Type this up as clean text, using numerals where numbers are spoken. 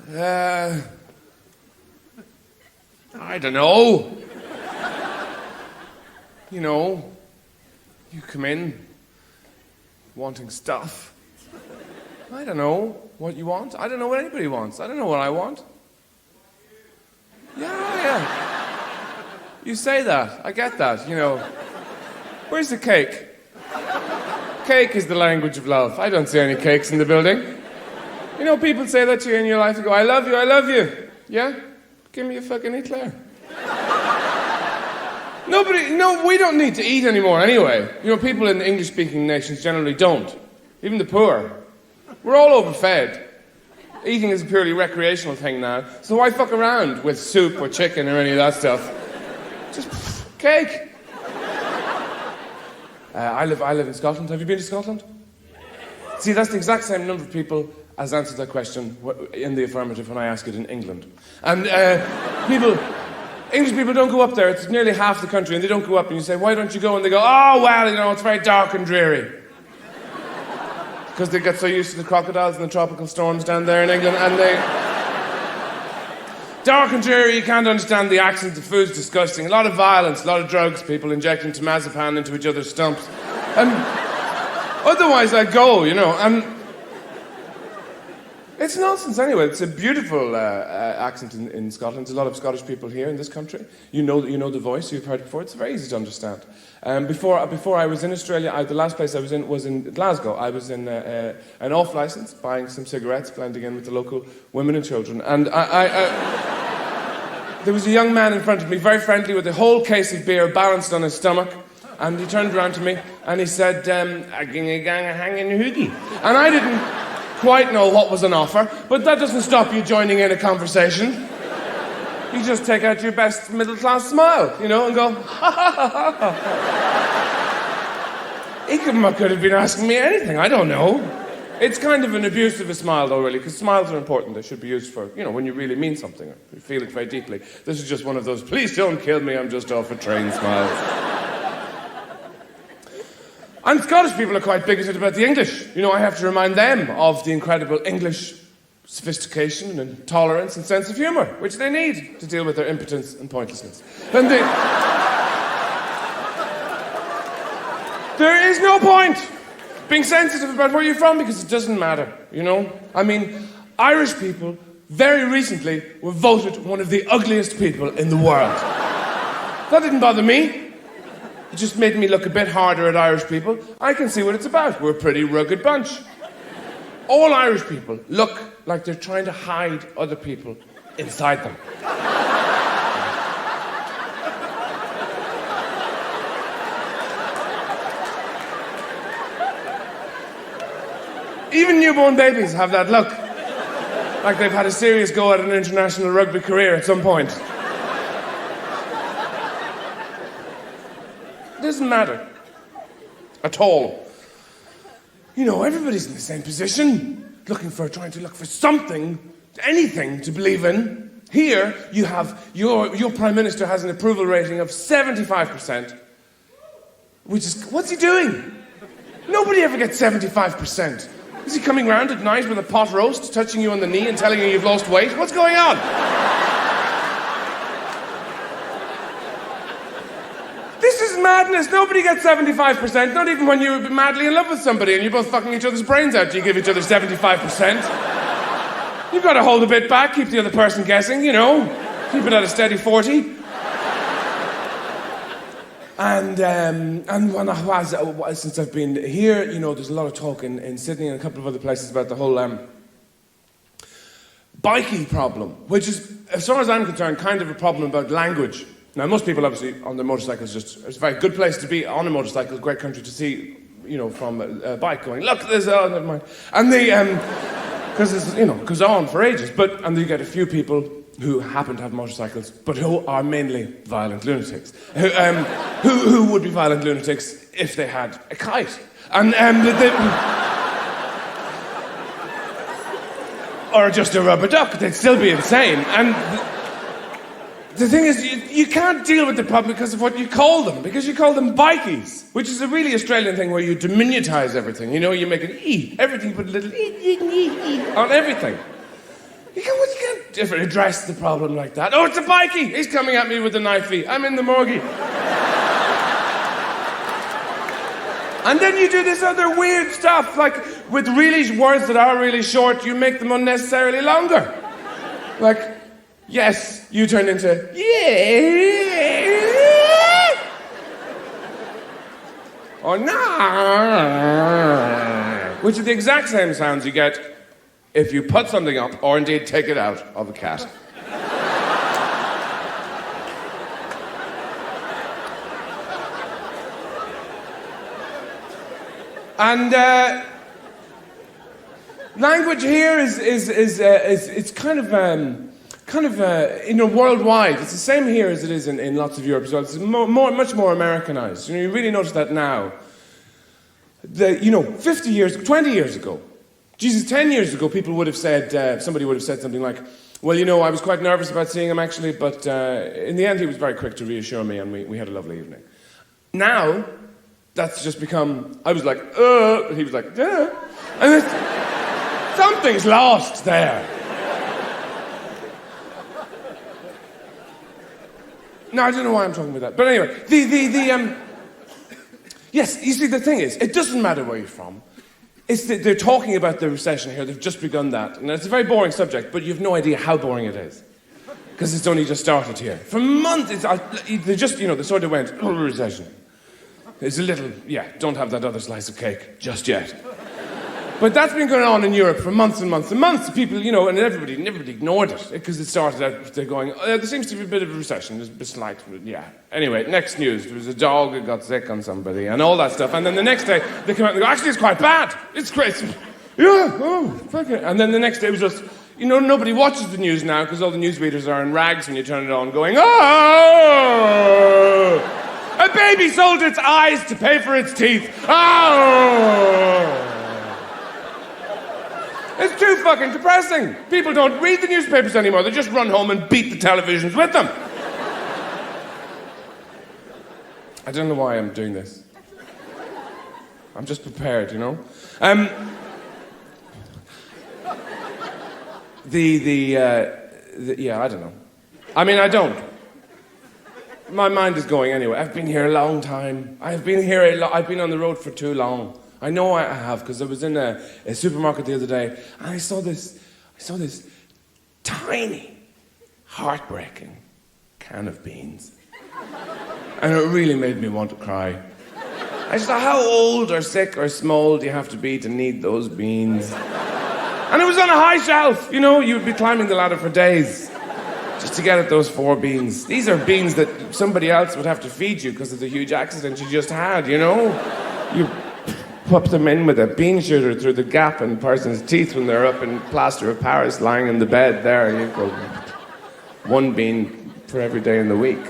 I don't know. You know, you come in wanting stuff. I don't know what you want. I don't know what anybody wants. I don't know what I want. Yeah. You say that. I get that, you know. Where's the cake? Cake is the language of love. I don't see any cakes in the building. You know, people say that to you in your life. You go, I love you, I love you. Yeah? Give me a fucking eclair. No, we don't need to eat anymore anyway. You know, people in English-speaking nations generally don't. Even the poor. We're all overfed. Eating is a purely recreational thing now. So why fuck around with soup or chicken or any of that stuff? Just cake. I live in Scotland. Have you been to Scotland? See, that's the exact same number of people as answered that question in the affirmative when I ask it in England. And English people don't go up there. It's nearly half the country, and they don't go up. And you say, why don't you go? And they go, oh, well, you know, it's very dark and dreary. Because they get so used to the crocodiles and the tropical storms down there in England, and they... Dark and dreary, you can't understand the accent, the food's disgusting. A lot of violence, a lot of drugs, people injecting temazepam into each other's stumps. And otherwise I'd go, you know, and... It's nonsense anyway. It's a beautiful accent in Scotland. There's a lot of Scottish people here in this country. You know the voice, you've heard it before. It's very easy to understand. Before I was in Australia, the last place I was in Glasgow. I was in an off licence, buying some cigarettes, blending in with the local women and children. And there was a young man in front of me, very friendly, with a whole case of beer balanced on his stomach. And he turned around to me and he said, a ging a gang a hanging hoogie. And I didn't quite know what was on offer, but that doesn't stop you joining in a conversation. You just take out your best middle-class smile, you know, and go, ha ha ha ha ha. He could have been asking me anything, I don't know. It's kind of an abuse of a smile, though, really, because smiles are important. They should be used for, you know, when you really mean something, or you feel it very deeply. This is just one of those, please don't kill me, I'm just off a train smiles. And Scottish people are quite bigoted about the English. You know, I have to remind them of the incredible English sophistication and tolerance and sense of humour, which they need to deal with their impotence and pointlessness. And there is no point being sensitive about where you're from because it doesn't matter, you know? I mean, Irish people very recently were voted one of the ugliest people in the world. That didn't bother me. It just made me look a bit harder at Irish people. I can see what it's about. We're a pretty rugged bunch. All Irish people look like they're trying to hide other people inside them. Even newborn babies have that look. Like they've had a serious go at an international rugby career at some point. It doesn't matter. At all. You know, everybody's in the same position. Trying to look for something, anything to believe in. Here, you have, your Prime Minister has an approval rating of 75%. Which is, what's he doing? Nobody ever gets 75%. Is he coming round at night with a pot roast, touching you on the knee and telling you you've lost weight? What's going on? This is madness. Nobody gets 75%. Not even when you're madly in love with somebody and you're both fucking each other's brains out, do you give each other 75%? You've got to hold a bit back, keep the other person guessing, you know. Keep it at a steady 40. And since I've been here, you know, there's a lot of talk in Sydney and a couple of other places about the whole biking problem, which is, as far as I'm concerned, kind of a problem about language. Now, most people, obviously, on their motorcycles, it's a very good place to be on a motorcycle, a great country to see, you know, from a bike going, look, there's, oh, never mind. And because it's, you know, goes on for ages. And you get a few people who happen to have motorcycles, but who are mainly violent lunatics. Who would be violent lunatics if they had a kite. And, or just a rubber duck, they'd still be insane. And the thing is, you can't deal with the problem because of what you call them, because you call them bikies, which is a really Australian thing where you diminutize everything. You know, you make an E, everything, you put a little E on everything. You address the problem like that. Oh, it's a bikie! He's coming at me with a knifey. I'm in the morgue. And then you do this other weird stuff, like with really words that are really short, you make them unnecessarily longer. Like, yes, you turn into, yeah. Or nah. Which are the exact same sounds you get if you put something up, or indeed take it out of a cat. And language here is it's kind of worldwide. It's the same here as it is in lots of Europe as well. It's much more Americanized. You really notice that now. 50 years, 20 years ago, 10 years ago, people would have said, somebody would have said something like, well, I was quite nervous about seeing him actually, but in the end he was very quick to reassure me and we had a lovely evening. Now, that's just become, I was like, he was like, yeah. And something's lost there. No, I don't know why I'm talking about that. But anyway, yes, you see, the thing is, it doesn't matter where you're from. They're talking about the recession here, they've just begun that. And it's a very boring subject, but you have no idea how boring it is. Because it's only just started here. For months, they sort of went, oh, recession. It's a little, don't have that other slice of cake just yet. But that's been going on in Europe for months and months and months. People, and everybody ignored it because it started out, they're going, there seems to be a bit of a recession. There's a bit slight, Anyway, next news, there was a dog that got sick on somebody and all that stuff. And then the next day, they come out and they go, actually, it's quite bad. It's great. Fuck it. And then the next day it was just, nobody watches the news now because all the newsreaders are in rags when you turn it on going, oh! A baby sold its eyes to pay for its teeth. Oh! It's too fucking depressing. People don't read the newspapers anymore. They just run home and beat the televisions with them. I don't know why I'm doing this. I'm just prepared, I don't know. I mean, I don't. My mind is going anyway. I've been here a long time. I've been on the road for too long. I know I have, because I was in a supermarket the other day, and I saw this tiny, heartbreaking can of beans. And it really made me want to cry. I just thought, how old or sick or small do you have to be to need those beans? And it was on a high shelf, you'd be climbing the ladder for days just to get at those 4 beans. These are beans that somebody else would have to feed you because of the huge accident you just had, You pop them in with a bean shooter through the gap in a person's teeth when they're up in plaster of Paris lying in the bed there. You go, 1 bean for every day in the week.